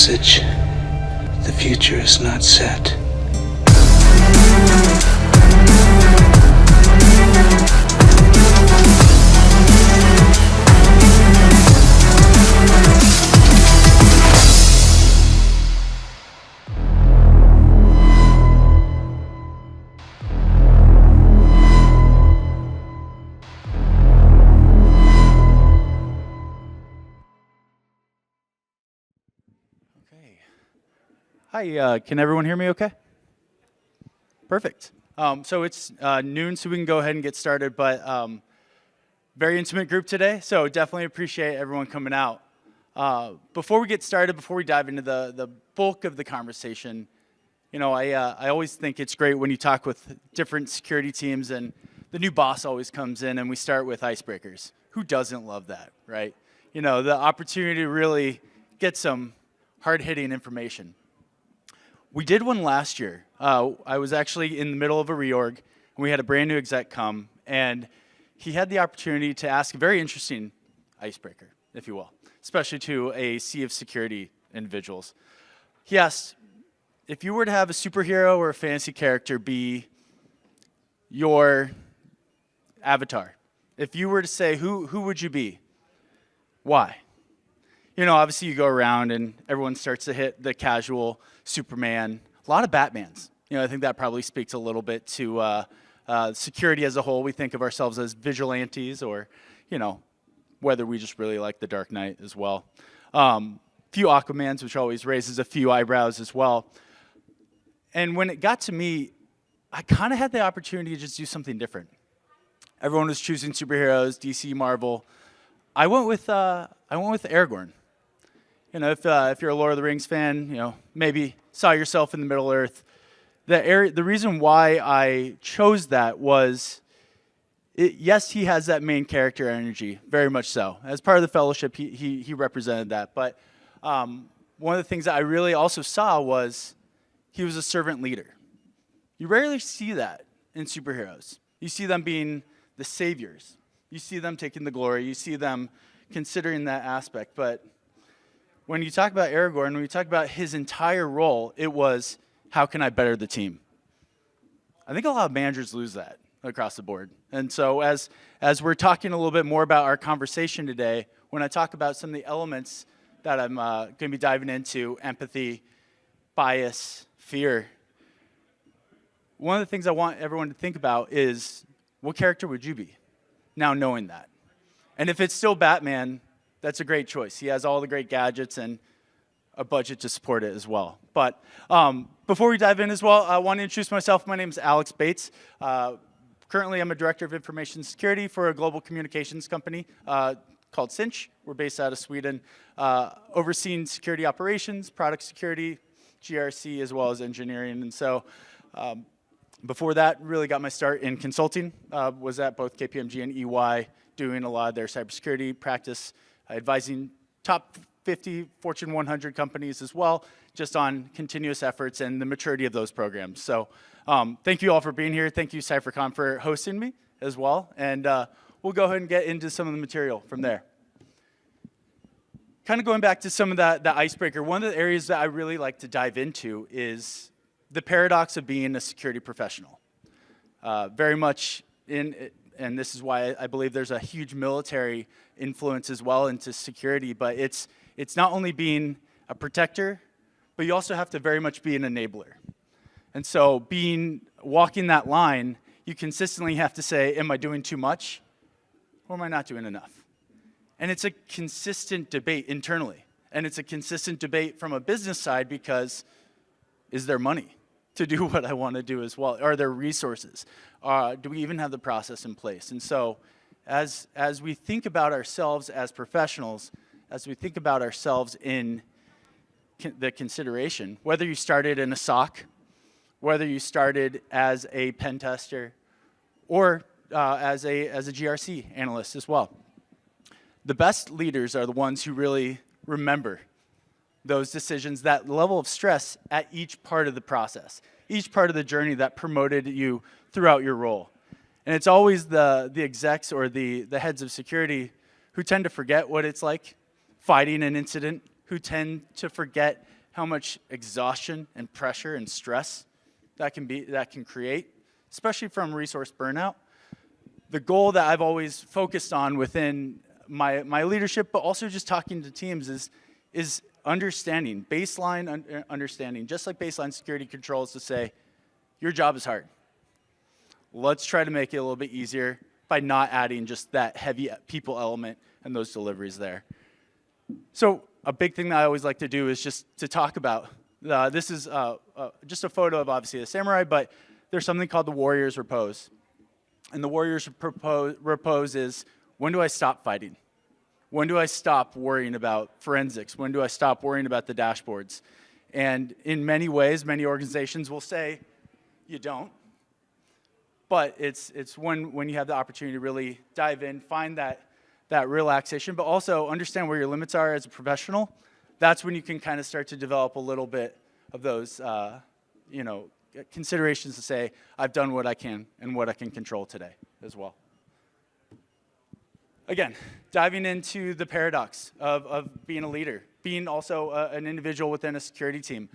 message. The future is not set. Hi, can everyone hear me okay? Perfect. So it's noon, so we can go ahead and get started, but very intimate group today, so definitely appreciate everyone coming out. Before we get started, before we dive into the bulk of the conversation, you know, I always think it's great when you talk with different security teams and the new boss always comes in and we start with icebreakers. Who doesn't love that, right? You know, the opportunity to really get some hard-hitting information. We did one last year. I was actually in the middle of a reorg, and we had a brand new exec come, and he had the opportunity to ask a very interesting icebreaker, if you will, especially to a sea of security individuals. He asked, if you were to have a superhero or a fantasy character be your avatar, if you were to say, who would you be? Why? You know, obviously you go around and everyone starts to hit the casual Superman, a lot of Batmans. You know, I think that probably speaks a little bit to security as a whole. We think of ourselves as vigilantes or, you know, whether we just really like the Dark Knight as well. Few Aquamans, which always raises a few eyebrows as well. And when it got to me, I kind of had the opportunity to just do something different. Everyone was choosing superheroes, DC, Marvel. I went with Aragorn. You know, if you're a Lord of the Rings fan, you know, maybe saw yourself in the Middle Earth. The reason why I chose that was, yes, he has that main character energy, very much so. As part of the Fellowship, he represented that. But one of the things that I really also saw was he was a servant leader. You rarely see that in superheroes. You see them being the saviors. You see them taking the glory. You see them considering that aspect. But when you talk about Aragorn, when you talk about his entire role, it was, how can I better the team? I think a lot of managers lose that across the board. And so as we're talking a little bit more about our conversation today, when I talk about some of the elements that I'm going to be diving into, empathy, bias, fear, one of the things I want everyone to think about is, what character would you be now knowing that? And if it's still Batman, that's a great choice. He has all the great gadgets and a budget to support it as well. But before we dive in as well, I want to introduce myself. My name is Alex Bates. Currently, I'm a director of information security for a global communications company called Cinch. We're based out of Sweden, overseeing security operations, product security, GRC, as well as engineering. And so before that, really got my start in consulting. Was at both KPMG and EY, doing a lot of their cybersecurity practice, advising top 50 Fortune 100 companies as well, just on continuous efforts and the maturity of those programs. So thank you all for being here. Thank you, CypherCon, for hosting me as well. And we'll go ahead and get into some of the material from there. Kind of going back to some of that icebreaker, one of the areas that I really like to dive into is the paradox of being a security professional. Very much and this is why I believe there's a huge military influence as well into security, but it's not only being a protector, but you also have to very much be an enabler. And so walking that line, you consistently have to say, am I doing too much or am I not doing enough? And it's a consistent debate internally. And it's a consistent debate from a business side because is there money to do what I want to do as well? Are there resources? Do we even have the process in place? And so as we think about ourselves as professionals, as we think about ourselves in the consideration, whether you started in a SOC, whether you started as a pen tester, or as a GRC analyst as well, the best leaders are the ones who really remember those decisions, that level of stress at each part of the process, each part of the journey that promoted you throughout your role. And it's always the execs or the heads of security who tend to forget what it's like fighting an incident, who tend to forget how much exhaustion and pressure and stress that can create, especially from resource burnout. The goal that I've always focused on within my leadership, but also just talking to teams is understanding, baseline understanding, just like baseline security controls to say, your job is hard. Let's try to make it a little bit easier by not adding just that heavy people element and those deliveries there. So a big thing that I always like to do is just to talk about, this is just a photo of obviously a samurai, but there's something called the warrior's repose. And the warrior's repose is, when do I stop fighting? When do I stop worrying about forensics? When do I stop worrying about the dashboards? And in many ways, many organizations will say, you don't. But it's when you have the opportunity to really dive in, find that relaxation, but also understand where your limits are as a professional. That's when you can kind of start to develop a little bit of those, considerations to say, I've done what I can and what I can control today as well. Again, diving into the paradox of being a leader, being also an individual within a security team.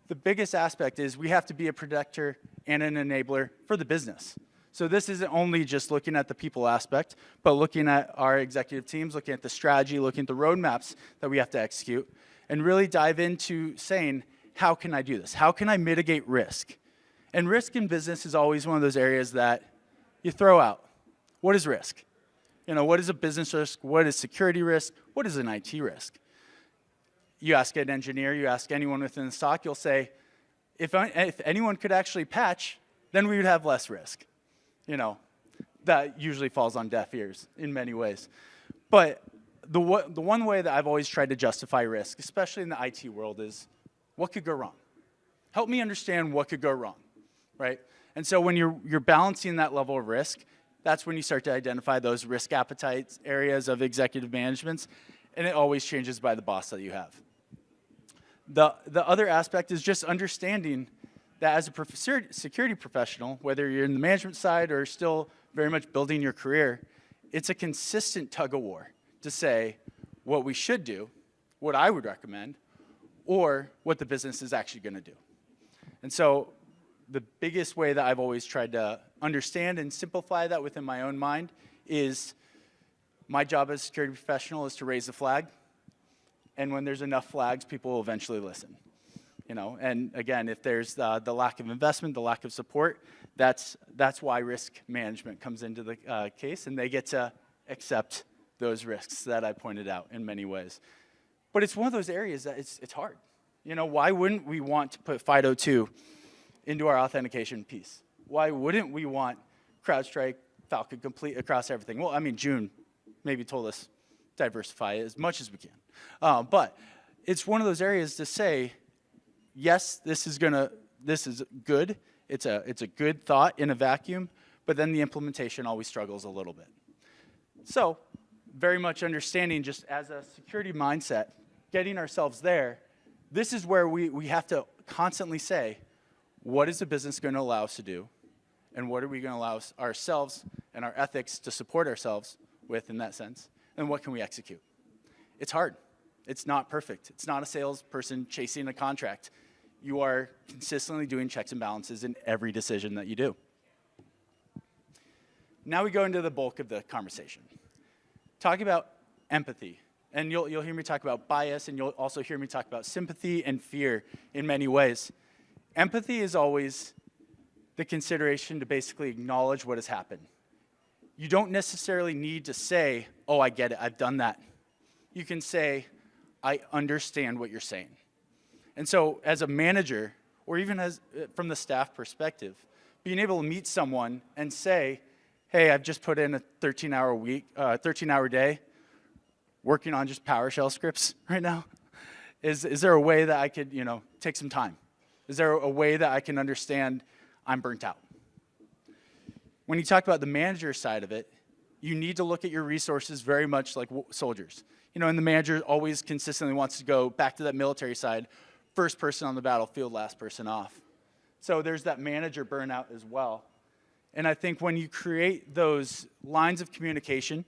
The biggest aspect is we have to be a protector and an enabler for the business. So this isn't only just looking at the people aspect, but looking at our executive teams, looking at the strategy, looking at the roadmaps that we have to execute, and really dive into saying, how can I do this? How can I mitigate risk? And risk in business is always one of those areas that you throw out. What is risk? What is a business risk? What is security risk? What is an IT risk? You ask an engineer, you ask anyone within the SOC, you'll say, if anyone could actually patch, then we would have less risk. That usually falls on deaf ears in many ways. But the one way that I've always tried to justify risk, especially in the IT world, is what could go wrong? Help me understand what could go wrong, right? And so when you're balancing that level of risk, that's when you start to identify those risk appetites, areas of executive managements, and it always changes by the boss that you have. The other aspect is just understanding that as a security professional, whether you're in the management side or still very much building your career, it's a consistent tug of war to say what we should do, what I would recommend, or what the business is actually going to do. And so the biggest way that I've always tried to understand and simplify that within my own mind is my job as a security professional is to raise the flag. And when there's enough flags, people will eventually listen. And again, if there's the lack of investment, the lack of support, that's why risk management comes into the case, and they get to accept those risks that I pointed out in many ways. But it's one of those areas that it's hard. Why wouldn't we want to put FIDO2 into our authentication piece? Why wouldn't we want CrowdStrike, Falcon Complete across everything? Well, June maybe told us diversify as much as we can. But it's one of those areas to say, yes, this is good. It's a good thought in a vacuum, but then the implementation always struggles a little bit. So very much understanding just as a security mindset, getting ourselves there, this is where we have to constantly say, what is the business going to allow us to do? And what are we going to allow ourselves and our ethics to support ourselves with in that sense? And what can we execute? It's hard. It's not perfect. It's not a salesperson chasing a contract. You are consistently doing checks and balances in every decision that you do. Now we go into the bulk of the conversation. Talking about empathy. And you'll hear me talk about bias, and you'll also hear me talk about sympathy and fear in many ways. Empathy is always the consideration to basically acknowledge what has happened. You don't necessarily need to say, oh, I get it, I've done that. You can say, I understand what you're saying. And so as a manager, or even as from the staff perspective, being able to meet someone and say, hey, I've just put in a 13-hour day, working on just PowerShell scripts right now. Is there a way that I could, take some time? Is there a way that I can understand I'm burnt out? When you talk about the manager side of it, you need to look at your resources very much like soldiers. And the manager always consistently wants to go back to that military side, first person on the battlefield, last person off. So there's that manager burnout as well. And I think when you create those lines of communication,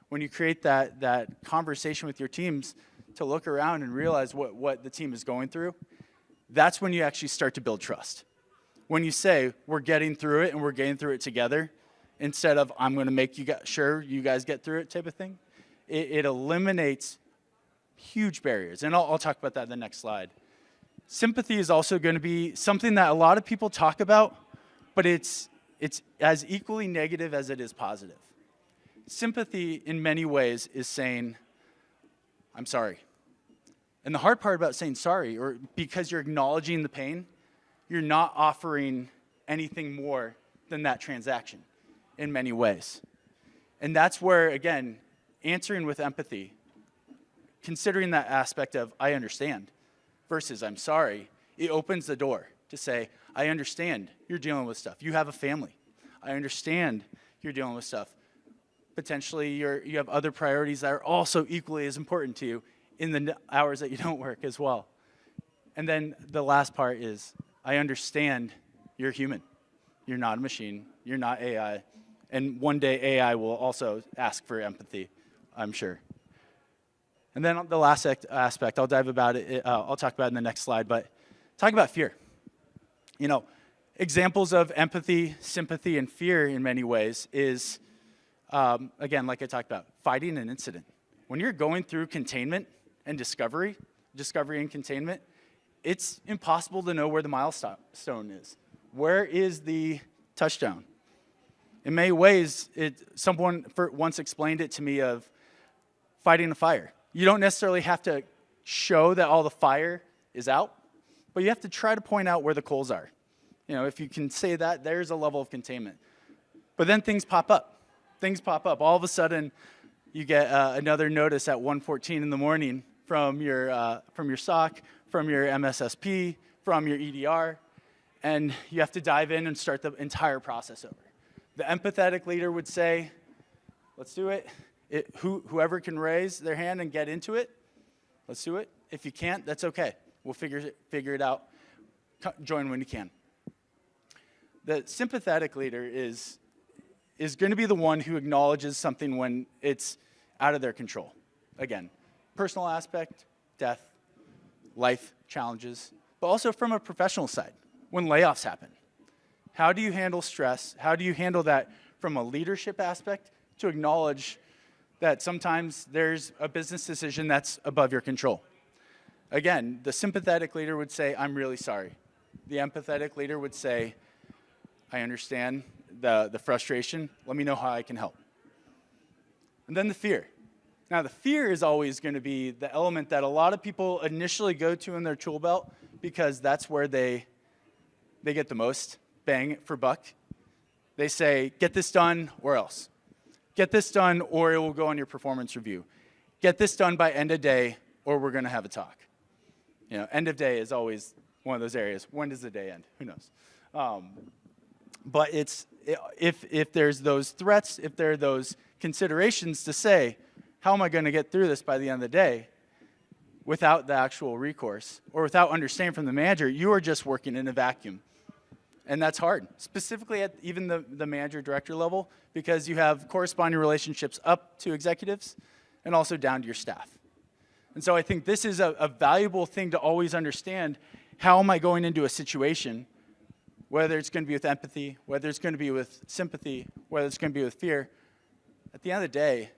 when you create that conversation with your teams to look around and realize what the team is going through, that's when you actually start to build trust. When you say, we're getting through it and we're getting through it together, instead of, I'm going to make sure you guys get through it type of thing, it eliminates huge barriers. And I'll talk about that in the next slide. Sympathy is also going to be something that a lot of people talk about, but it's as equally negative as it is positive. Sympathy, in many ways, is saying, I'm sorry. And the hard part about saying sorry, or because you're acknowledging the pain, you're not offering anything more than that transaction in many ways. And that's where, again, answering with empathy, considering that aspect of, I understand, versus I'm sorry, it opens the door to say, I understand you're dealing with stuff. You have a family. I understand you're dealing with stuff. Potentially you have other priorities that are also equally as important to you in the hours that you don't work as well. And then the last part is, I understand you're human. You're not a machine. You're not AI. And one day AI will also ask for empathy, I'm sure. And then the last aspect, I'll talk about it in the next slide, but talk about fear. You know, examples of empathy, sympathy, and fear in many ways is, again, like I talked about, fighting an incident. When you're going through containment and discovery and containment, it's impossible to know where the milestone is. Where is the touchdown? In many ways, someone once explained it to me of fighting a fire. You don't necessarily have to show that all the fire is out, but you have to try to point out where the coals are. You know, if you can say that, there's a level of containment. But then things pop up. All of a sudden, you get another notice at 1:14 in the morning from your SOC, from your MSSP, from your EDR, and you have to dive in and start the entire process over. The empathetic leader would say, let's do it. Whoever can raise their hand and get into it, let's do it. If you can't, that's okay. We'll figure it out. Join when you can. The sympathetic leader is going to be the one who acknowledges something when it's out of their control. Again, personal aspect, death, life challenges, but also from a professional side, when layoffs happen. How do you handle stress? How do you handle that from a leadership aspect to acknowledge that sometimes there's a business decision that's above your control? Again, the sympathetic leader would say, I'm really sorry. The empathetic leader would say, I understand the frustration. Let me know how I can help. And then the fear. Now, the fear is always going to be the element that a lot of people initially go to in their tool belt because that's where they get the most bang for buck. They say, get this done or else. Get this done or it will go on your performance review. Get this done by end of day or we're going to have a talk. You know, end of day is always one of those areas. When does the day end? Who knows? But if there's those threats, if there are those considerations to say, how am I going to get through this by the end of the day without the actual recourse or without understanding from the manager, you are just working in a vacuum. And that's hard, specifically at even the manager director level, because you have corresponding relationships up to executives and also down to your staff. And so I think this is a valuable thing to always understand. How am I going into a situation, whether it's going to be with empathy, whether it's going to be with sympathy, whether it's going to be with fear? At the end of the day,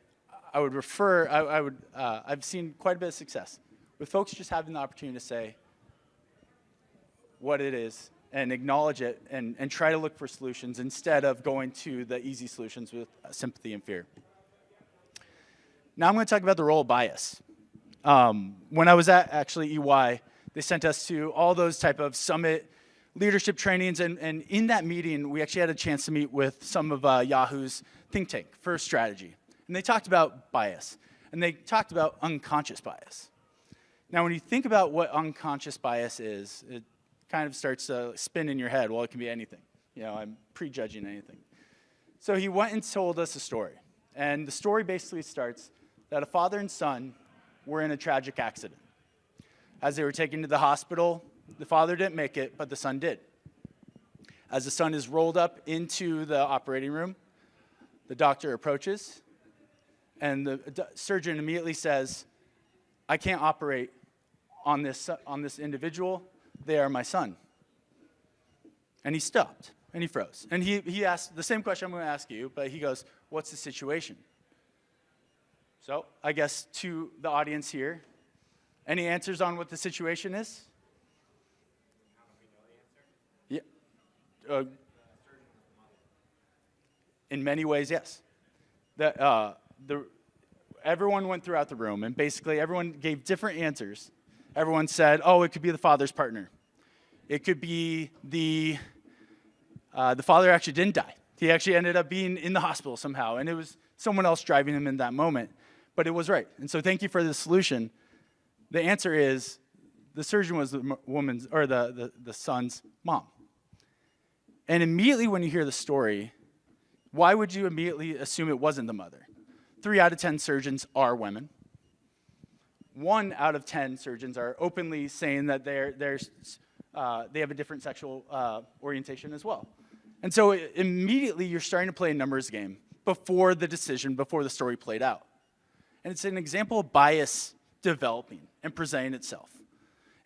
I've seen quite a bit of success with folks just having the opportunity to say what it is and acknowledge it and try to look for solutions instead of going to the easy solutions with sympathy and fear. Now I'm going to talk about the role of bias. When I was at actually EY, they sent us to all those type of summit leadership trainings, and in that meeting, we actually had a chance to meet with some of Yahoo's think tank for strategy. And they talked about bias, and they talked about unconscious bias. Now, when you think about what unconscious bias is, it kind of starts to spin in your head. Well, it can be anything. You know, I'm prejudging anything. So he went and told us a story. And the story basically starts that a father and son were in a tragic accident. As they were taken to the hospital, the father didn't make it, but the son did. As the son is rolled up into the operating room, the doctor approaches, and the surgeon immediately says, I can't operate on this individual. "They are my son." And he stopped, and he froze. And he asked the same question I'm going to ask you, but he goes, "What's the situation?" So I guess to the audience here, any answers on what the situation is? Yeah. In many ways, yes. Everyone went throughout the room, and basically everyone gave different answers. Everyone said, "Oh, it could be the father's partner. It could be the father actually didn't die. He actually ended up being in the hospital somehow, and it was someone else driving him in that moment." But it was right. And so thank you for the solution. The answer is the surgeon was the woman's or the son's mom. And immediately when you hear the story, why would you immediately assume it wasn't the mother? 3 out of 10 surgeons are women. 1 out of 10 surgeons are openly saying that they have a different sexual orientation as well. And so immediately you're starting to play a numbers game before the decision, before the story played out. And it's an example of bias developing and presenting itself.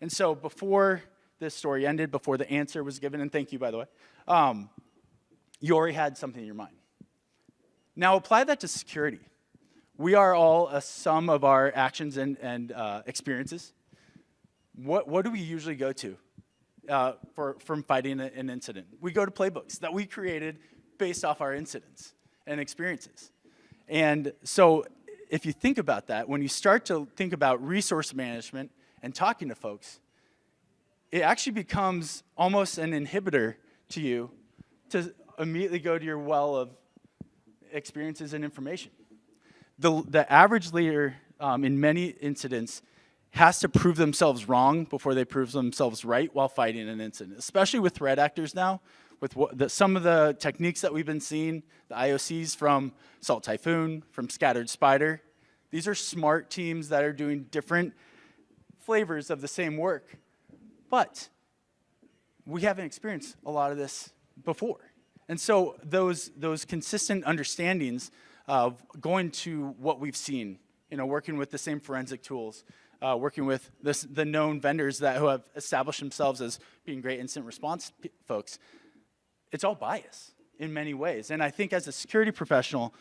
And so before this story ended, before the answer was given, and thank you, by the way, you already had something in your mind. Now apply that to security. We are all a sum of our actions and experiences. What do we usually go to from fighting an incident? We go to playbooks that we created based off our incidents and experiences. And so if you think about that, when you start to think about resource management and talking to folks, it actually becomes almost an inhibitor to you to immediately go to your well of experiences and information. The average leader in many incidents has to prove themselves wrong before they prove themselves right while fighting an incident, especially with threat actors now, with some of the techniques that we've been seeing, the IOCs from Salt Typhoon, from Scattered Spider. These are smart teams that are doing different flavors of the same work. But we haven't experienced a lot of this before. And so those consistent understandings of going to what we've seen, working with the same forensic tools, working with the known vendors who have established themselves as being great incident response folks, it's all bias in many ways. And I think as a security professional,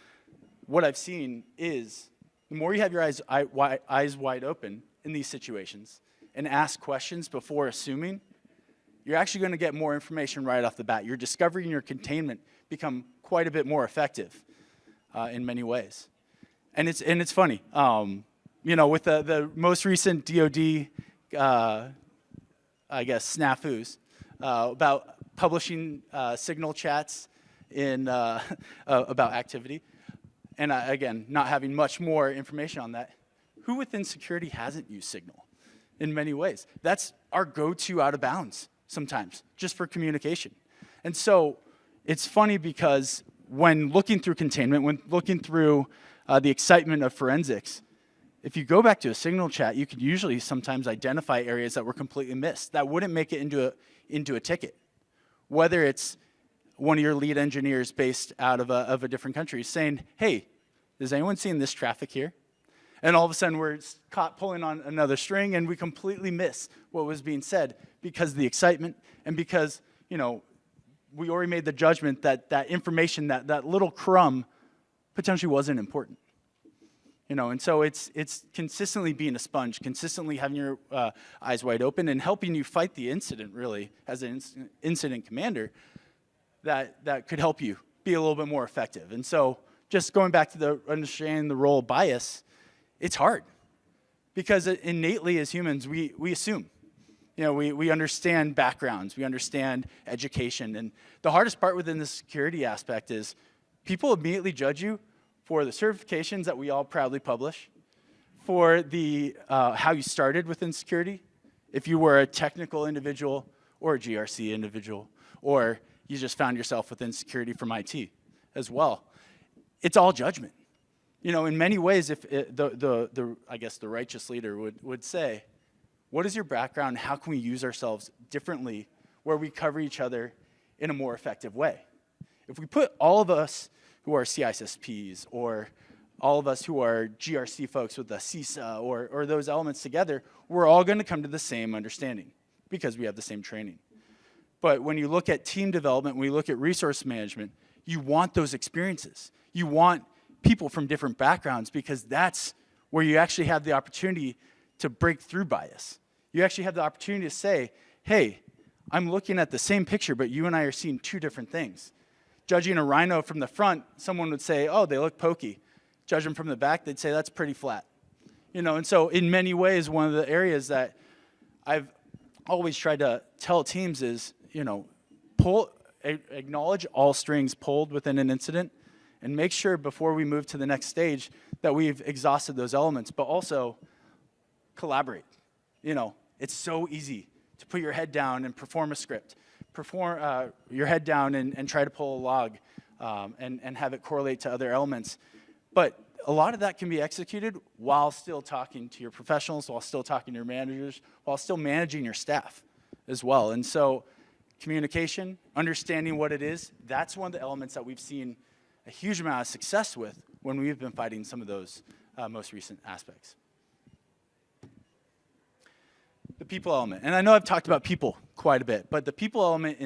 what I've seen is the more you have your eyes wide open in these situations and ask questions before assuming, you're actually going to get more information right off the bat. Your discovery and your containment become quite a bit more effective in many ways. And it's funny, with the most recent DoD, I guess, snafus about publishing signal chats about activity, and again, not having much more information on that. Who within security hasn't used Signal in many ways? That's our go-to out of bounds sometimes, just for communication. And so it's funny because when looking through containment, when looking through the excitement of forensics, if you go back to a Signal chat, you can usually sometimes identify areas that were completely missed that wouldn't make it into a ticket. Whether it's one of your lead engineers based out of a different country saying, "Hey, has anyone seen this traffic here?" And all of a sudden we're caught pulling on another string and we completely miss what was being said because of the excitement and because, we already made the judgment that that information, that little crumb potentially wasn't important. And so it's consistently being a sponge, consistently having your eyes wide open and helping you fight the incident, really, as an incident commander, that could help you be a little bit more effective. And so just going back to the understanding the role of bias, it's hard because innately as humans, we assume. We understand backgrounds, we understand education, and the hardest part within the security aspect is people immediately judge you for the certifications that we all proudly publish, for the how you started within security, if you were a technical individual or a GRC individual, or you just found yourself within security from IT as well. It's all judgment. In many ways, if I guess the righteous leader would say, what is your background? How can we use ourselves differently where we cover each other in a more effective way? If we put all of us who are CISSPs or all of us who are GRC folks with the CISA or those elements together, we're all going to come to the same understanding because we have the same training. But when you look at team development, when you look at resource management, you want those experiences. You want people from different backgrounds because that's where you actually have the opportunity to break through bias. You actually have the opportunity to say, hey, I'm looking at the same picture, but you and I are seeing two different things. Judging a rhino from the front, someone would say, oh, they look pokey. Judge them from the back, they'd say, that's pretty flat. And so in many ways, one of the areas that I've always tried to tell teams is, acknowledge all strings pulled within an incident, and make sure before we move to the next stage that we've exhausted those elements, but also collaborate. It's so easy to put your head down and perform a script, your head down and try to pull a log and have it correlate to other elements. But a lot of that can be executed while still talking to your professionals, while still talking to your managers, while still managing your staff as well. And so communication, understanding what it is, that's one of the elements that we've seen a huge amount of success with when we've been fighting some of those most recent aspects. The people element. And I know I've talked about people quite a bit, but the people element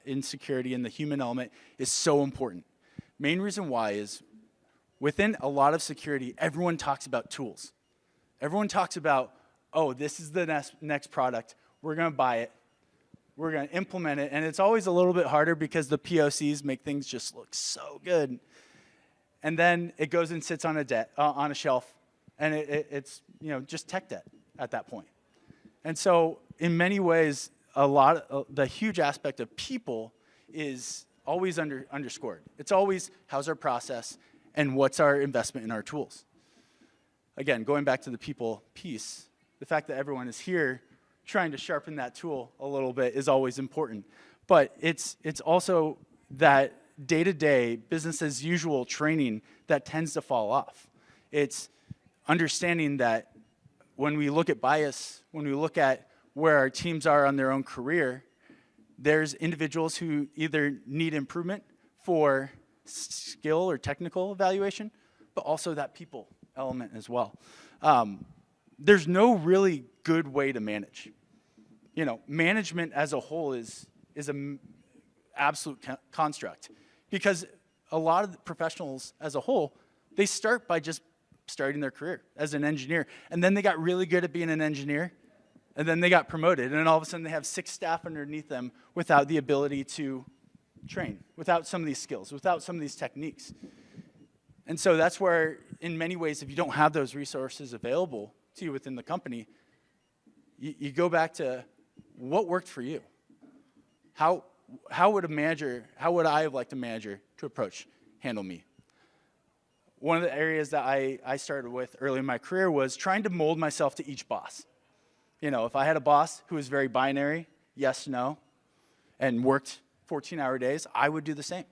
in security and the human element is so important. Main reason why is within a lot of security, everyone talks about tools. Everyone talks about, oh, this is the next product. We're going to buy it. We're going to implement it. And it's always a little bit harder because the POCs make things just look so good. And then it goes and sits on a shelf, and it's just tech debt at that point. And so in many ways, the huge aspect of people is always underscored. It's always how's our process and what's our investment in our tools. Again, going back to the people piece, the fact that everyone is here trying to sharpen that tool a little bit is always important. But it's also that day-to-day, business as usual training that tends to fall off. It's understanding that when we look at bias, when we look at where our teams are on their own career, there's individuals who either need improvement for skill or technical evaluation, but also that people element as well. There's no really good way to manage. Management as a whole is an absolute construct because a lot of the professionals as a whole, they start by just starting their career as an engineer, and then they got really good at being an engineer, and then they got promoted, and then all of a sudden they have 6 staff underneath them without the ability to train, without some of these skills, without some of these techniques. And so that's where, in many ways, if you don't have those resources available to you within the company, you go back to what worked for you. How would I have liked a manager to handle me? One of the areas that I started with early in my career was trying to mold myself to each boss. If I had a boss who was very binary, yes, no, and worked 14-hour days, I would do the same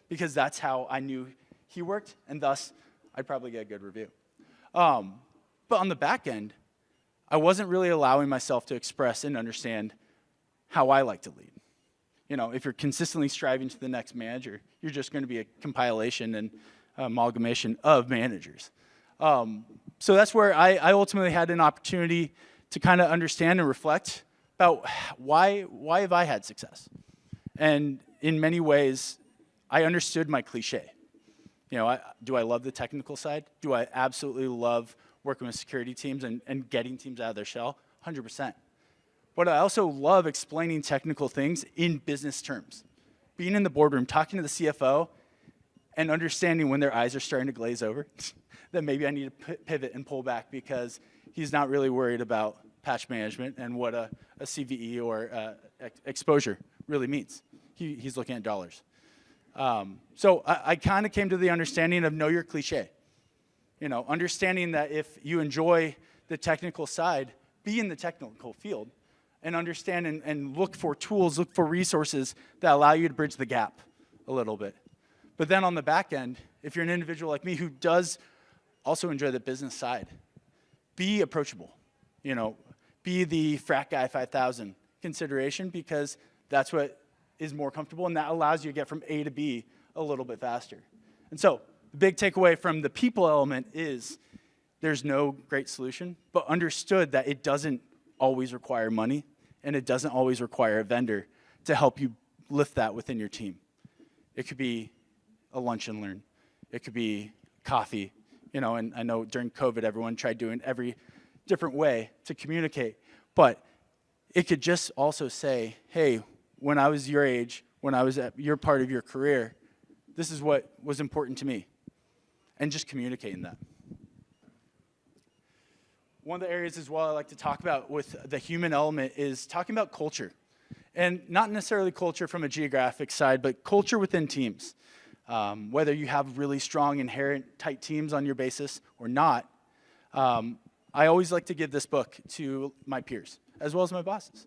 because that's how I knew he worked, and thus I'd probably get a good review. But on the back end, I wasn't really allowing myself to express and understand how I like to lead. If you're consistently striving to the next manager, you're just going to be a compilation and amalgamation of managers. So that's where I ultimately had an opportunity to kind of understand and reflect about why have I had success? And in many ways, I understood my cliche. Do I love the technical side? Do I absolutely love working with security teams and getting teams out of their shell? 100%. But I also love explaining technical things in business terms. Being in the boardroom, talking to the CFO, and understanding when their eyes are starting to glaze over, that maybe I need to pivot and pull back because he's not really worried about patch management and what a CVE or exposure really means. He's looking at dollars. So I kind of came to the understanding of know your cliche. Understanding that if you enjoy the technical side, be in the technical field and understand and look for tools, look for resources that allow you to bridge the gap a little bit. But then on the back end, if you're an individual like me who does also enjoy the business side, be approachable. Be the frat guy 5000 consideration because that's what is more comfortable and that allows you to get from A to B a little bit faster. And so the big takeaway from the people element is there's no great solution, but understood that it doesn't always require money. and it doesn't always require a vendor to help you lift that within your team. It could be a lunch and learn. It could be coffee, and I know during COVID, everyone tried doing every different way to communicate, but it could just also say, hey, when I was your age, when I was at your part of your career, this is what was important to me, and just communicating that. One of the areas as well I like to talk about with the human element is talking about culture. And not necessarily culture from a geographic side, but culture within teams. Whether you have really strong, inherent, tight teams on your basis or not, I always like to give this book to my peers, as well as my bosses.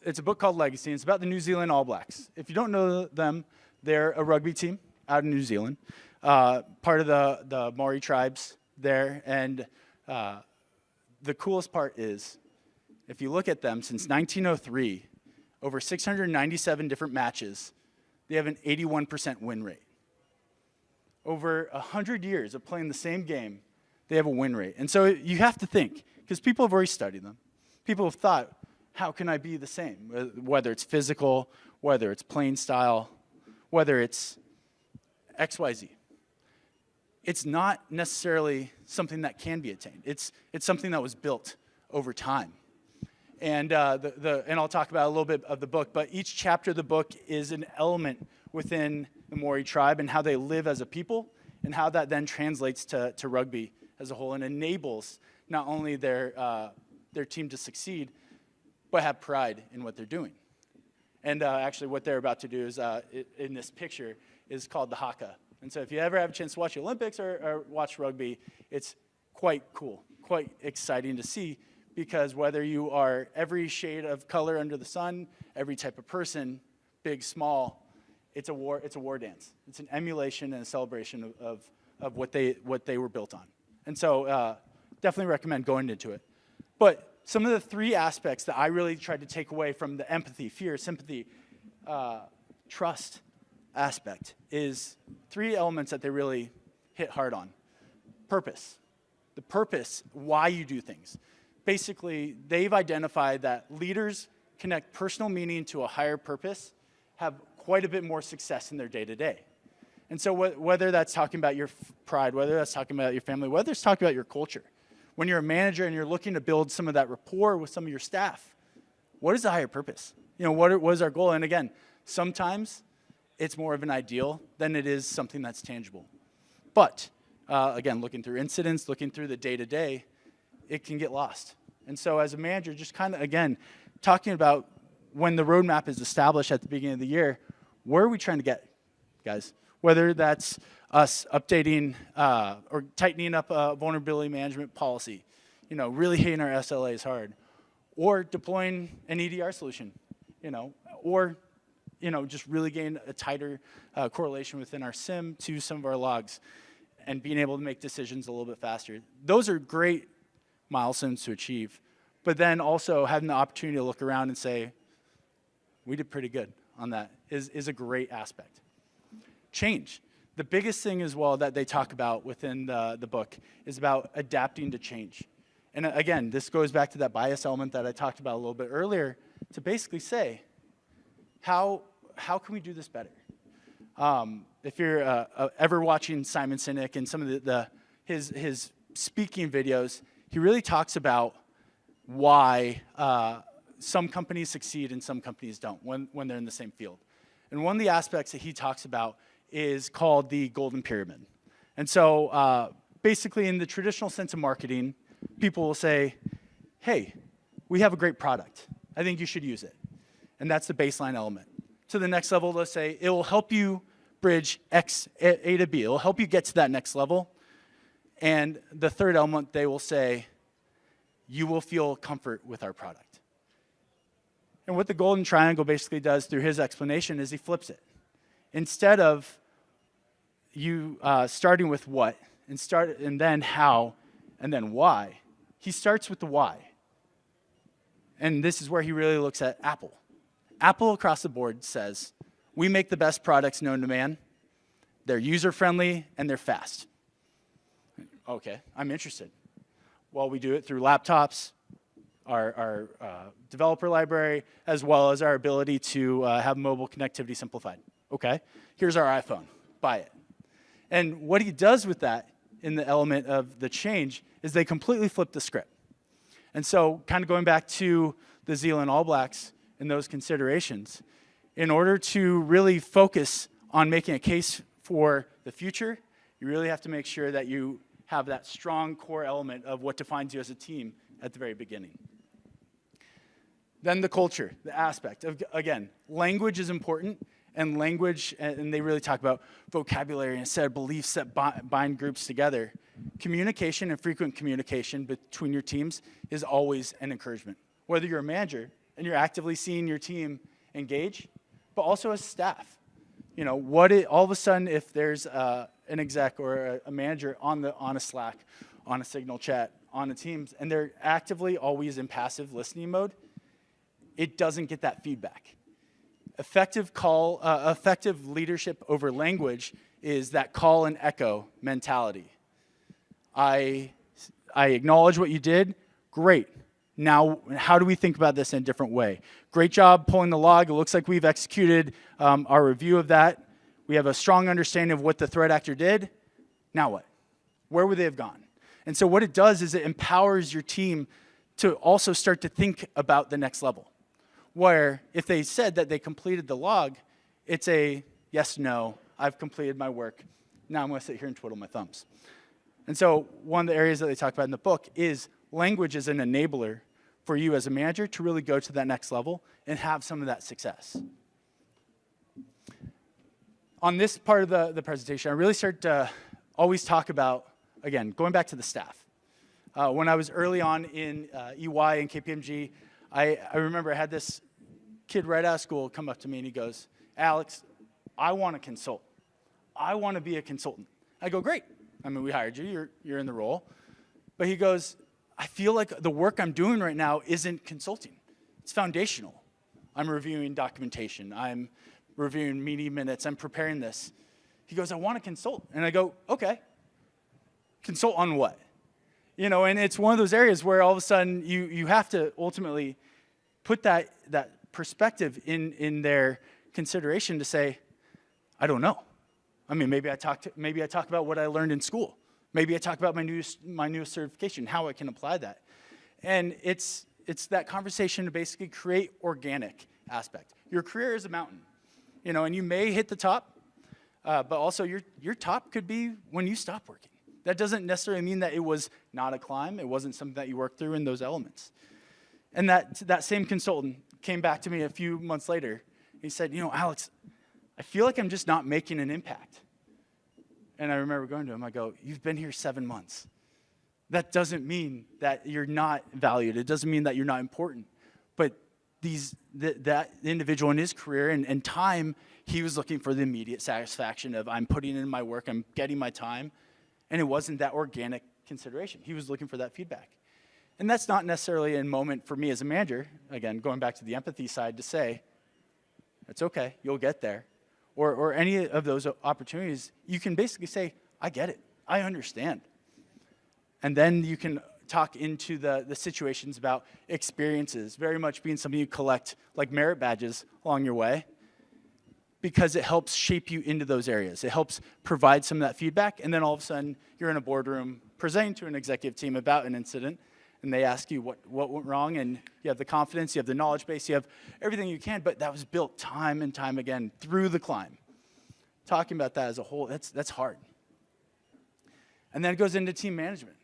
It's a book called Legacy, and it's about the New Zealand All Blacks. If you don't know them, they're a rugby team out in New Zealand, part of the Maori tribes there. And the coolest part is, if you look at them, since 1903, over 697 different matches, they have an 81% win rate. Over 100 years of playing the same game, they have a win rate. And so you have to think, because people have already studied them. People have thought, how can I be the same? Whether it's physical, whether it's playing style, whether it's XYZ. It's not necessarily something that can be attained. It's something that was built over time. And and I'll talk about a little bit of the book, but each chapter of the book is an element within the Maori tribe and how they live as a people, and how that then translates to rugby as a whole, and enables not only their team to succeed, but have pride in what they're doing. And actually what they're about to do is, in this picture, is called the haka. And so if you ever have a chance to watch the Olympics or watch rugby, it's quite cool, quite exciting to see, because whether you are every shade of color under the sun, every type of person, big, small, it's a war dance. It's an emulation and a celebration of what they were built on. And so definitely recommend going into it. But some of the three aspects that I really tried to take away from the empathy, fear, sympathy, trust aspect is three elements that they really hit hard on. Purpose. The purpose, why you do things. Basically, they've identified that leaders connect personal meaning to a higher purpose, have quite a bit more success in their day-to-day. And so whether that's talking about your pride, whether that's talking about your family, whether it's talking about your culture, when you're a manager and you're looking to build some of that rapport with some of your staff, what is the higher purpose? What is our goal? And again, sometimes it's more of an ideal than it is something that's tangible. But again, looking through incidents, looking through the day-to-day, it can get lost. And so as a manager, just kind of, again, talking about when the roadmap is established at the beginning of the year, where are we trying to get, guys? Whether that's us updating or tightening up a vulnerability management policy, really hitting our SLAs hard, or deploying an EDR solution, or just really gain a tighter correlation within our SIM to some of our logs, and being able to make decisions a little bit faster. Those are great milestones to achieve, but then also having the opportunity to look around and say, we did pretty good on that is a great aspect. Change. The biggest thing as well that they talk about within the book is about adapting to change. And again, this goes back to that bias element that I talked about a little bit earlier, to basically say, how can we do this better? If you're ever watching Simon Sinek and some of his speaking videos, he really talks about why some companies succeed and some companies don't when they're in the same field. And one of the aspects that he talks about is called the golden pyramid. And so basically in the traditional sense of marketing, people will say, hey, we have a great product. I think you should use it. And that's the baseline element. To the next level, they'll say, it will help you bridge X, A to B. It will help you get to that next level. And the third element, they will say, you will feel comfort with our product. And what the golden triangle basically does through his explanation is he flips it. Instead of you starting with what, and then how, and then why, he starts with the why. And this is where he really looks at Apple. Apple across the board says, we make the best products known to man. They're user-friendly and they're fast. Okay, I'm interested. Well, we do it through laptops. our developer library, as well as our ability to have mobile connectivity simplified. Okay, here's our iPhone, buy it. And what he does with that in the element of the change is they completely flip the script. And so kind of going back to the Zealand All Blacks and those considerations, in order to really focus on making a case for the future, you really have to make sure that you have that strong core element of what defines you as a team at the very beginning. Then the culture, the aspect of, again, language is important, and language, and they really talk about vocabulary and a set of beliefs that bind groups together. Communication and frequent communication between your teams is always an encouragement. Whether you're a manager and you're actively seeing your team engage, but also as staff. You know, all of a sudden, if there's an exec or a manager on a Slack, on a Signal chat, on a Teams, and they're actively always in passive listening mode, it doesn't get that feedback. Effective leadership over language is that call and echo mentality. I acknowledge what you did, great. Now, how do we think about this in a different way? Great job pulling the log. It looks like we've executed our review of that. We have a strong understanding of what the threat actor did. Now what? Where would they have gone? And so what it does is it empowers your team to also start to think about the next level. Where if they said that they completed the log, it's a yes, no, I've completed my work. Now I'm going to sit here and twiddle my thumbs. And so one of the areas that they talk about in the book is language as an enabler for you as a manager to really go to that next level and have some of that success. On this part of the presentation, I really start to always talk about, again, going back to the staff. When I was early on in EY and KPMG, I remember I had this kid right out of school come up to me and he goes, Alex, I want to consult. I want to be a consultant. I go, great. I mean, we hired you. You're in the role. But he goes, I feel like the work I'm doing right now isn't consulting. It's foundational. I'm reviewing documentation. I'm reviewing meeting minutes. I'm preparing this. He goes, I want to consult. And I go, okay. Consult on what? You know, and it's one of those areas where all of a sudden you have to ultimately put that perspective in their consideration to say, I don't know. I mean, maybe I talk about what I learned in school. Maybe I talk about my newest certification, how I can apply that. And it's that conversation to basically create organic aspect. Your career is a mountain, you know, and you may hit the top, but also your top could be when you stop working. That doesn't necessarily mean that it was not a climb. It wasn't something that you worked through in those elements. And that same consultant came back to me a few months later. He said, you know, Alex, I feel like I'm just not making an impact. And I remember going to him, I go, you've been here 7 months. That doesn't mean that you're not valued. It doesn't mean that you're not important. But that individual in his career and time, he was looking for the immediate satisfaction of I'm putting in my work, I'm getting my time. And it wasn't that organic consideration. He was looking for that feedback. And that's not necessarily a moment for me as a manager, again, going back to the empathy side, to say, it's okay, you'll get there. Or any of those opportunities, you can basically say, I get it, I understand. And then you can talk into the situations about experiences, very much being something you collect like merit badges along your way, because it helps shape you into those areas. It helps provide some of that feedback, and then all of a sudden, you're in a boardroom presenting to an executive team about an incident, and they ask you what went wrong, and you have the confidence, you have the knowledge base, you have everything you can, but that was built time and time again through the climb. Talking about that as a whole, that's hard. And then it goes into team management.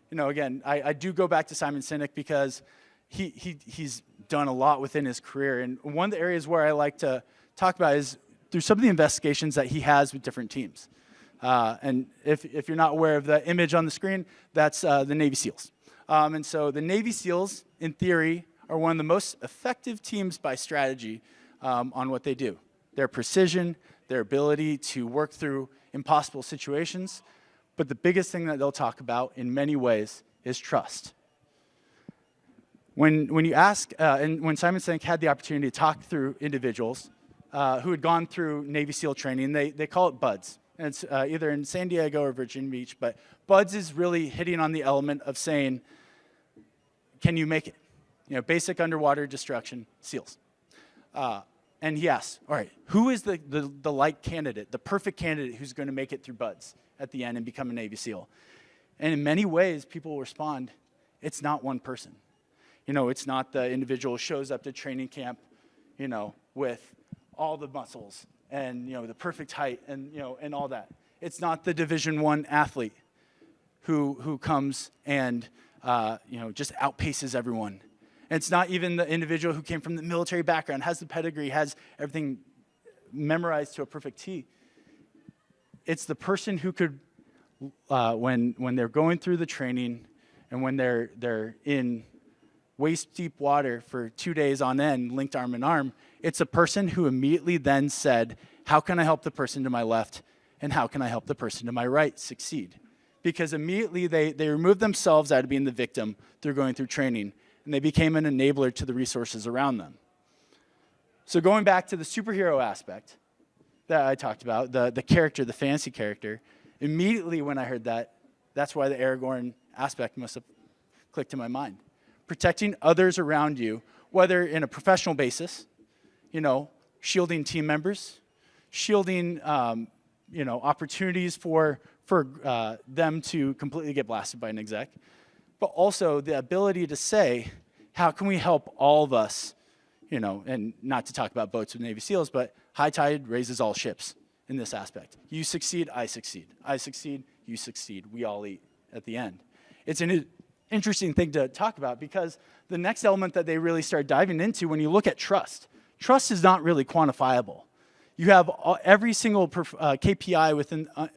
You know, again, I do go back to Simon Sinek because he's done a lot within his career, and one of the areas where I like to talk about is through some of the investigations that he has with different teams. And if you're not aware of the image on the screen, that's the Navy SEALs. And so the Navy SEALs, in theory, are one of the most effective teams by strategy on what they do. Their precision, their ability to work through impossible situations. But the biggest thing that they'll talk about in many ways is trust. When you ask, and when Simon Sinek had the opportunity to talk through individuals who had gone through Navy SEAL training, they call it BUDS. And it's either in San Diego or Virginia Beach, but BUDS is really hitting on the element of saying, can you make it? basic underwater destruction, SEALs. And he asked, all right, who is the like candidate, the perfect candidate who's going to make it through BUDS at the end and become a Navy SEAL? And in many ways, people will respond, it's not one person. It's not the individual who shows up to training camp, with all the muscles and, the perfect height and, and all that. It's not the Division I athlete who comes and, just outpaces everyone. And it's not even the individual who came from the military background, has the pedigree, has everything memorized to a perfect T. It's the person who could, when they're going through the training and when they're in waist-deep water for 2 days on end, linked arm in arm, it's a person who immediately then said, how can I help the person to my left and how can I help the person to my right succeed? Because immediately they removed themselves out of being the victim through going through training, and they became an enabler to the resources around them. So going back to the superhero aspect that I talked about, the character, the fantasy character, immediately when I heard that, that's why the Aragorn aspect must have clicked in my mind. Protecting others around you, whether in a professional basis, shielding team members, shielding, opportunities for them to completely get blasted by an exec, but also the ability to say, how can we help all of us, and not to talk about boats with Navy SEALs, but high tide raises all ships in this aspect. You succeed, I succeed. I succeed, you succeed. We all eat at the end. It's an interesting thing to talk about because the next element that they really start diving into when you look at trust is not really quantifiable. You have every single KPI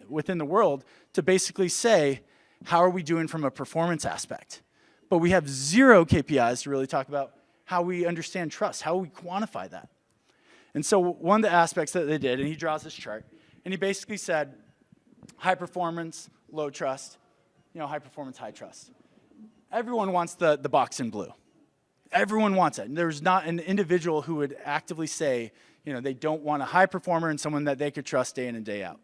within the world to basically say, how are we doing from a performance aspect? But we have zero KPIs to really talk about how we understand trust, how we quantify that. And so one of the aspects that they did, and he draws this chart, and he basically said, high performance, low trust, high performance, high trust. Everyone wants the box in blue. Everyone wants it. And there's not an individual who would actively say, they don't want a high performer and someone that they could trust day in and day out.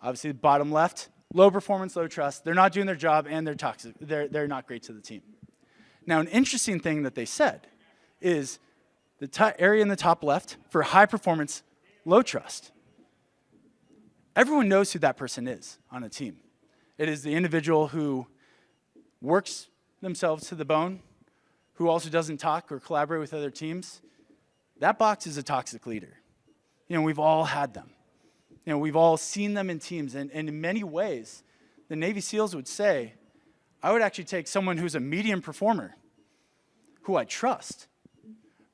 Obviously, the bottom left, low performance, low trust. They're not doing their job and they're toxic. They're not great to the team. Now, an interesting thing that they said is the area in the top left for high performance, low trust. Everyone knows who that person is on a team. It is the individual who works themselves to the bone, who also doesn't talk or collaborate with other teams. That box is a toxic leader. We've all had them. We've all seen them in teams, and in many ways, the Navy SEALs would say, I would actually take someone who's a medium performer, who I trust,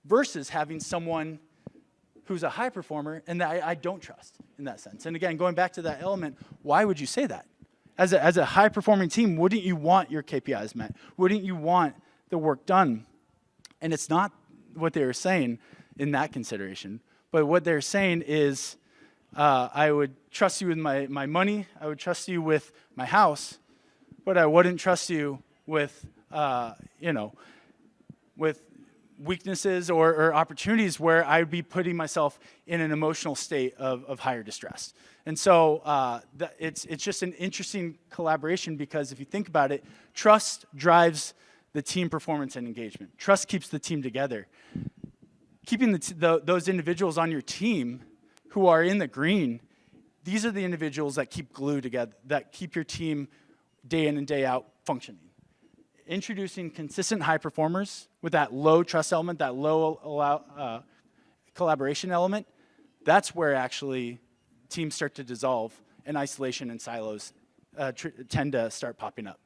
versus having someone who's a high performer and that I don't trust in that sense. And again, going back to that element, why would you say that? As a high-performing team, wouldn't you want your KPIs met? Wouldn't you want the work done? And it's not what they were saying in that consideration, but what they're saying is, I would trust you with my money, I would trust you with my house, but I wouldn't trust you with, with weaknesses or opportunities where I'd be putting myself in an emotional state of higher distress. And so it's just an interesting collaboration because if you think about it, trust drives the team performance and engagement. Trust keeps the team together. Keeping those individuals on your team who are in the green, these are the individuals that keep glue together, that keep your team day in and day out functioning. Introducing consistent high performers with that low trust element, that low collaboration element, that's where actually teams start to dissolve and isolation and silos tend to start popping up.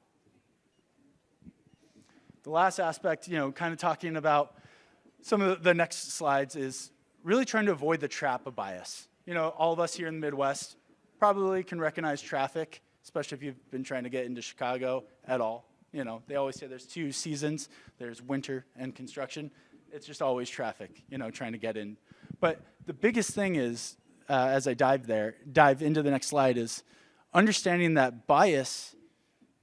The last aspect, kind of talking about some of the next slides is really trying to avoid the trap of bias. All of us here in the Midwest probably can recognize traffic, especially if you've been trying to get into Chicago at all. They always say there's two seasons. There's winter and construction. It's just always traffic, trying to get in. But the biggest thing is, as I dive into the next slide, is understanding that bias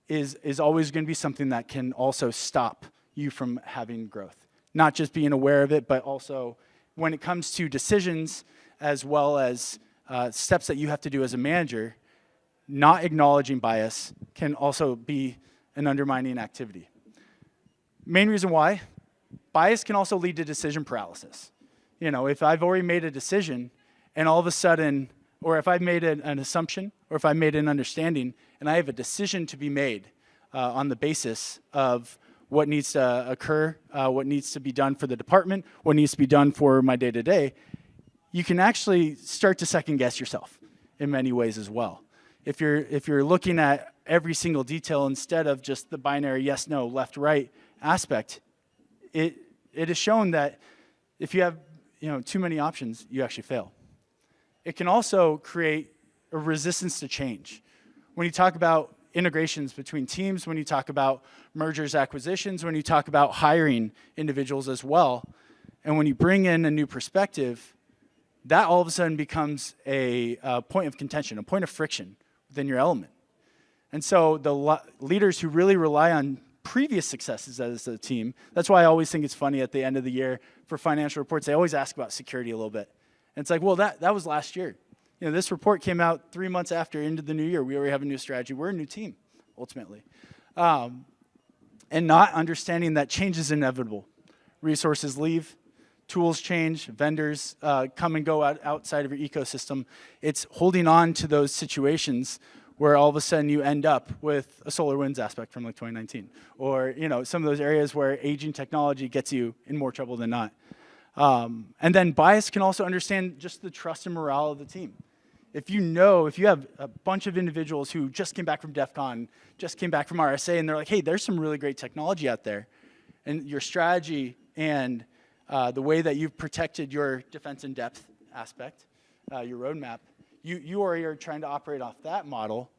is always going to be something that can also stop you from having growth. Not just being aware of it, but also when it comes to decisions as well as steps that you have to do as a manager, not acknowledging bias can also be an undermining activity. Main reason why, bias can also lead to decision paralysis. If I've already made a decision and all of a sudden, or if I've made an assumption, or if I made an understanding, and I have a decision to be made on the basis of what needs to occur, what needs to be done for the department, what needs to be done for my day-to-day, you can actually start to second guess yourself in many ways as well. If you're looking at every single detail instead of just the binary yes, no, left, right aspect, it is shown that if you have too many options, you actually fail. It can also create a resistance to change. When you talk about integrations between teams, when you talk about mergers, acquisitions, when you talk about hiring individuals as well, and when you bring in a new perspective, that all of a sudden becomes a point of contention, a point of friction within your element. And so the leaders who really rely on previous successes as a team, that's why I always think it's funny at the end of the year for financial reports, they always ask about security a little bit. And it's like, well, that was last year. This report came out 3 months after into the new year. We already have a new strategy. We're a new team, ultimately. And not understanding that change is inevitable. Resources leave, tools change, vendors come and go outside of your ecosystem. It's holding on to those situations where all of a sudden you end up with a SolarWinds aspect from like 2019. Or some of those areas where aging technology gets you in more trouble than not. And then bias can also understand just the trust and morale of the team. If you have a bunch of individuals who just came back from DEF CON, just came back from RSA, and they're like, hey, there's some really great technology out there, and your strategy and the way that you've protected your defense in depth aspect, your roadmap, you are trying to operate off that model,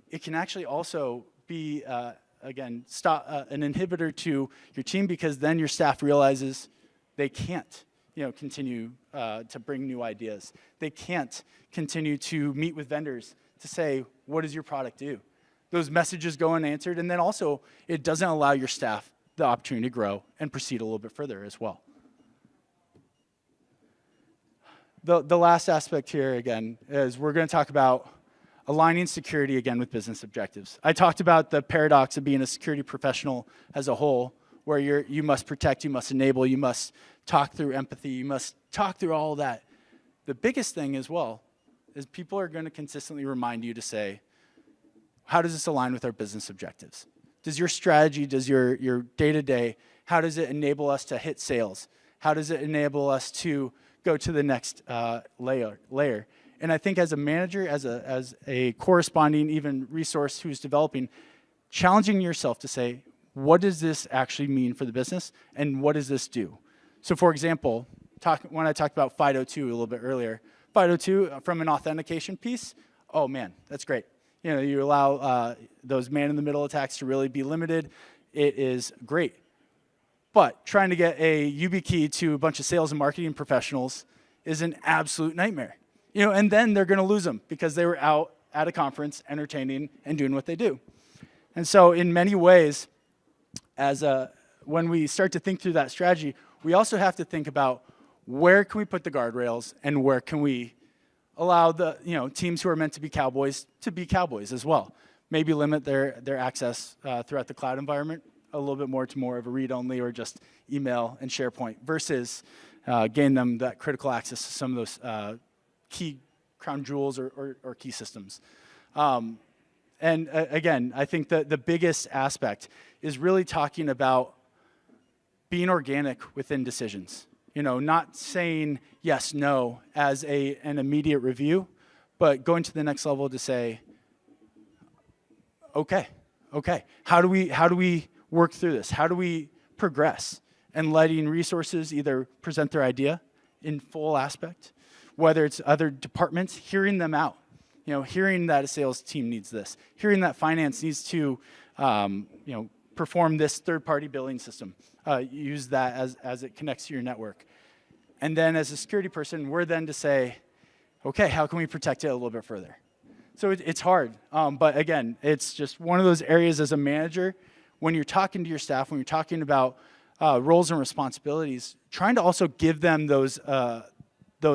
it can actually also be, again, an inhibitor to your team, because then your staff realizes they can't continue to bring new ideas. They can't continue to meet with vendors to say, what does your product do? Those messages go unanswered, and then also it doesn't allow your staff the opportunity to grow and proceed a little bit further as well. The last aspect here, again, is we're going to talk about aligning security, again, with business objectives. I talked about the paradox of being a security professional as a whole, where you must protect, you must enable, you must talk through empathy, you must talk through all of that. The biggest thing as well is people are going to consistently remind you to say, how does this align with our business objectives? Does your strategy, does your day-to-day, how does it enable us to hit sales? How does it enable us to go to the next layer? And I think as a manager, as a corresponding even resource who's developing, challenging yourself to say, what does this actually mean for the business, and what does this do? So for example, when I talked about FIDO2 a little bit earlier, FIDO2 from an authentication piece, oh man, that's great. You allow those man-in-the-middle attacks to really be limited. It is great. But trying to get a YubiKey to a bunch of sales and marketing professionals is an absolute nightmare. And then they're going to lose them because they were out at a conference entertaining and doing what they do. And so in many ways, when we start to think through that strategy, we also have to think about where can we put the guardrails and where can we allow the teams who are meant to be cowboys as well. Maybe limit their access throughout the cloud environment a little bit more to more of a read-only or just email and SharePoint versus gain them that critical access to some of those key crown jewels or key systems. And again, I think that the biggest aspect is really talking about being organic within decisions. Not saying yes, no as an immediate review, but going to the next level to say, okay, how do we work through this? How do we progress? And letting resources either present their idea in full aspect, whether it's other departments, hearing them out. Hearing that a sales team needs this, hearing that finance needs to, perform this third-party billing system, use that as it connects to your network. And then as a security person, we're then to say, okay, how can we protect it a little bit further? So it's hard, but again, it's just one of those areas as a manager, when you're talking to your staff, when you're talking about roles and responsibilities, trying to also give them those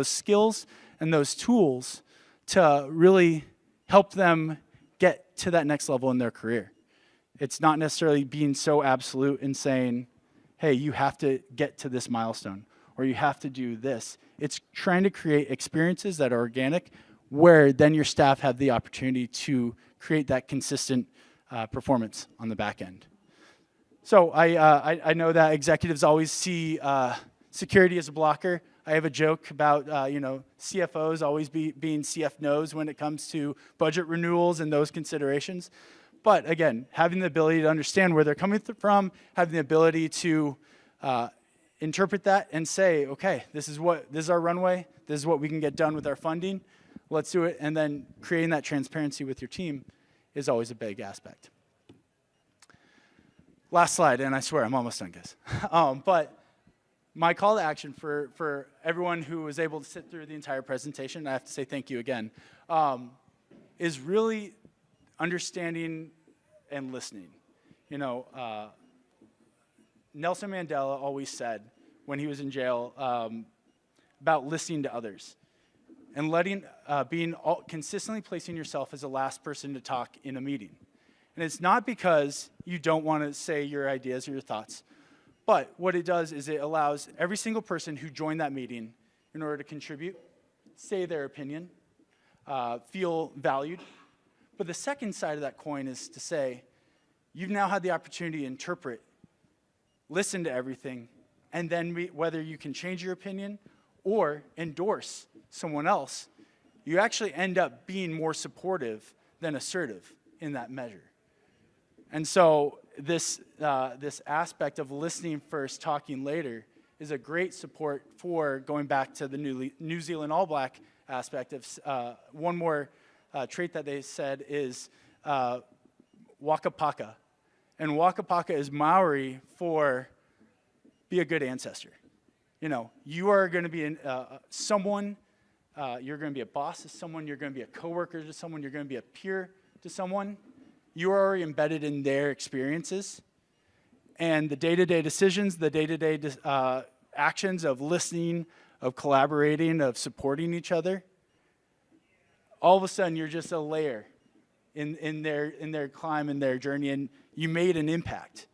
skills and those tools to really help them get to that next level in their career. It's not necessarily being so absolute and saying, hey, you have to get to this milestone, or you have to do this. It's trying to create experiences that are organic, where then your staff have the opportunity to create that consistent performance on the back end. So I know that executives always see security as a blocker. I have a joke about CFOs always being CFNOs when it comes to budget renewals and those considerations. But again, having the ability to understand where they're coming from, having the ability to interpret that and say, okay, this is our runway, this is what we can get done with our funding, let's do it, and then creating that transparency with your team is always a big aspect. Last slide, and I swear I'm almost done, guys. But my call to action for everyone who was able to sit through the entire presentation, I have to say thank you again, is really understanding and listening. Nelson Mandela always said when he was in jail about listening to others and consistently placing yourself as the last person to talk in a meeting. And it's not because you don't want to say your ideas or your thoughts, but what it does is it allows every single person who joined that meeting in order to contribute, say their opinion, feel valued. But the second side of that coin is to say, you've now had the opportunity to interpret, listen to everything, and then whether you can change your opinion or endorse someone else, you actually end up being more supportive than assertive in that measure. And so this aspect of listening first, talking later, is a great support for going back to the New Zealand All Black aspect of one more trait that they said is waka paka. And waka paka is Maori for be a good ancestor. You are going to be someone, you're going to be a boss to someone, you're going to be a coworker to someone, you're going to be a peer to someone. You are already embedded in their experiences. And the day-to-day decisions, the day-to-day actions of listening, of collaborating, of supporting each other, all of a sudden you're just a layer in their climb, in their journey, and you made an impact.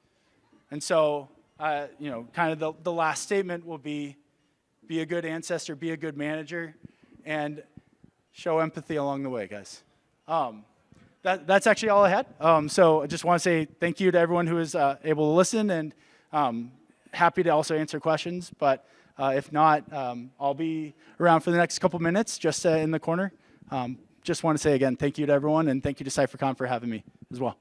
And so, kind of the last statement will be a good ancestor, be a good manager, and show empathy along the way, guys. That's actually all I had. So I just want to say thank you to everyone who was able to listen, and happy to also answer questions. But if not, I'll be around for the next couple minutes, just in the corner. Just want to say again, thank you to everyone, and thank you to CypherCon for having me as well.